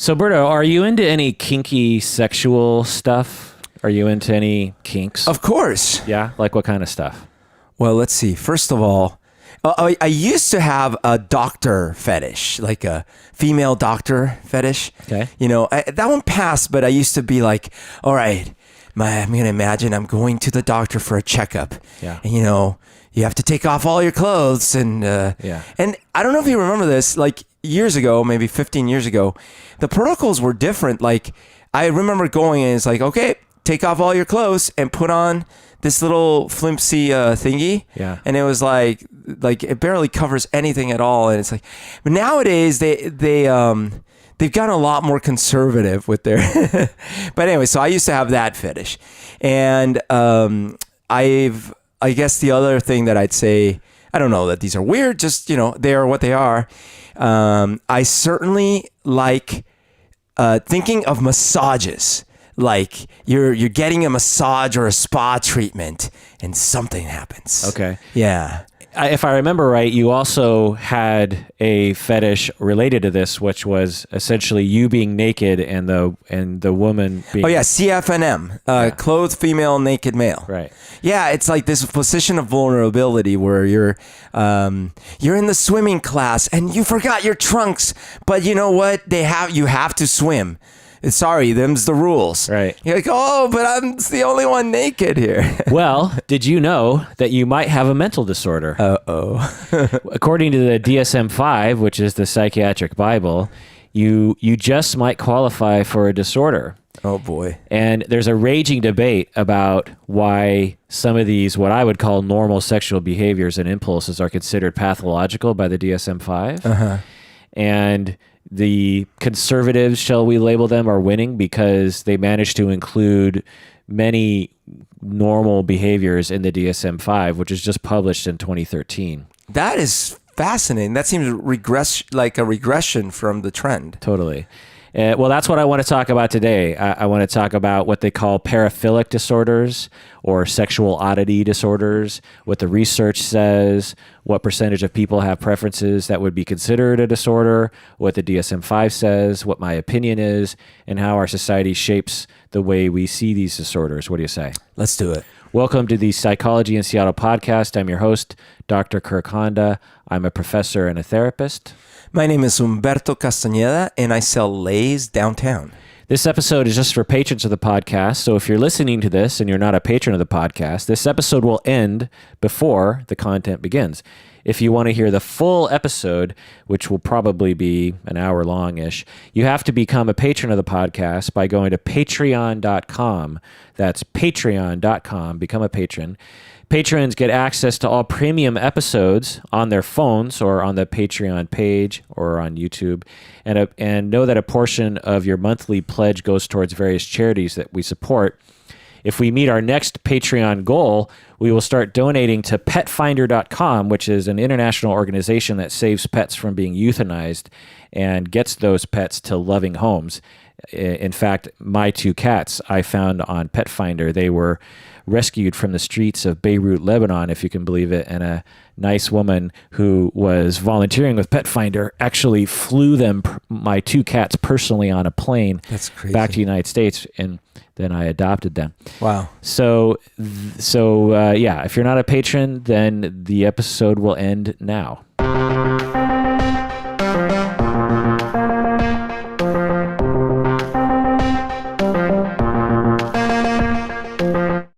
So, Berto, are you into any kinky sexual stuff? Are you into any kinks? Of course. Yeah? Like what kind of stuff? Well, let's see. First of all, I used to have a doctor fetish, like a female doctor fetish. Okay. You know, that one passed, but I used to be like, all right, I'm going to imagine I'm going to the doctor for a checkup. Yeah. And, you know, you have to take off all your clothes. And and I don't know if you remember this, like years ago, maybe 15 years ago, the protocols were different. Like I remember going and it's like, okay, take off all your clothes and put on this little flimsy thingy. Yeah. And it was like it barely covers anything at all. And it's like, but nowadays they've gotten a lot more conservative with their, but anyway, so I used to have that fetish. And I guess the other thing that I'd say, I don't know that these are weird, just, you know, they are what they are. I certainly like thinking of massages. Like you're getting a massage or a spa treatment and something happens. Okay. Yeah. If I remember right, you also had a fetish related to this, which was essentially you being naked and the woman being... Oh yeah, CFNM, clothed female, naked male. Right. Yeah, it's like this position of vulnerability where you're in the swimming class and you forgot your trunks, but you know what? You have to swim. Sorry, them's the rules. Right. You're like, oh, but I'm the only one naked here. Well, did you know that you might have a mental disorder? Uh-oh. According to the DSM-5, which is the psychiatric Bible, you just might qualify for a disorder. Oh, boy. And there's a raging debate about why some of these, what I would call normal sexual behaviors and impulses, are considered pathological by the DSM-5. Uh-huh. And the conservatives, shall we label them, are winning because they managed to include many normal behaviors in the DSM-5, which is just published in 2013. That is fascinating. That seems like a regression from the trend. Totally. Well, that's what I want to talk about today. I want to talk about what they call paraphilic disorders or sexual oddity disorders, what the research says, what percentage of people have preferences that would be considered a disorder, what the DSM-5 says, what my opinion is, and how our society shapes the way we see these disorders. What do you say? Let's do it. Welcome to the Psychology in Seattle podcast. I'm your host, Dr. Kirk Honda. I'm a professor and a therapist. My name is Humberto Castañeda, and I sell Lays downtown. This episode is just for patrons of the podcast, so if you're listening to this and you're not a patron of the podcast, this episode will end before the content begins. If you want to hear the full episode, which will probably be an hour long-ish, you have to become a patron of the podcast by going to patreon.com. That's patreon.com. Become a patron. Patrons get access to all premium episodes on their phones or on the Patreon page or on YouTube, and know that a portion of your monthly pledge goes towards various charities that we support. If we meet our next Patreon goal, we will start donating to petfinder.com, which is an international organization that saves pets from being euthanized and gets those pets to loving homes. In fact, my two cats I found on Petfinder. They were rescued from the streets of Beirut, Lebanon, if you can believe it, and a nice woman who was volunteering with Petfinder actually flew my two cats personally on a plane. That's crazy. Back to the United States, and then I adopted them. Wow. So yeah, if you're not a patron, then the episode will end now.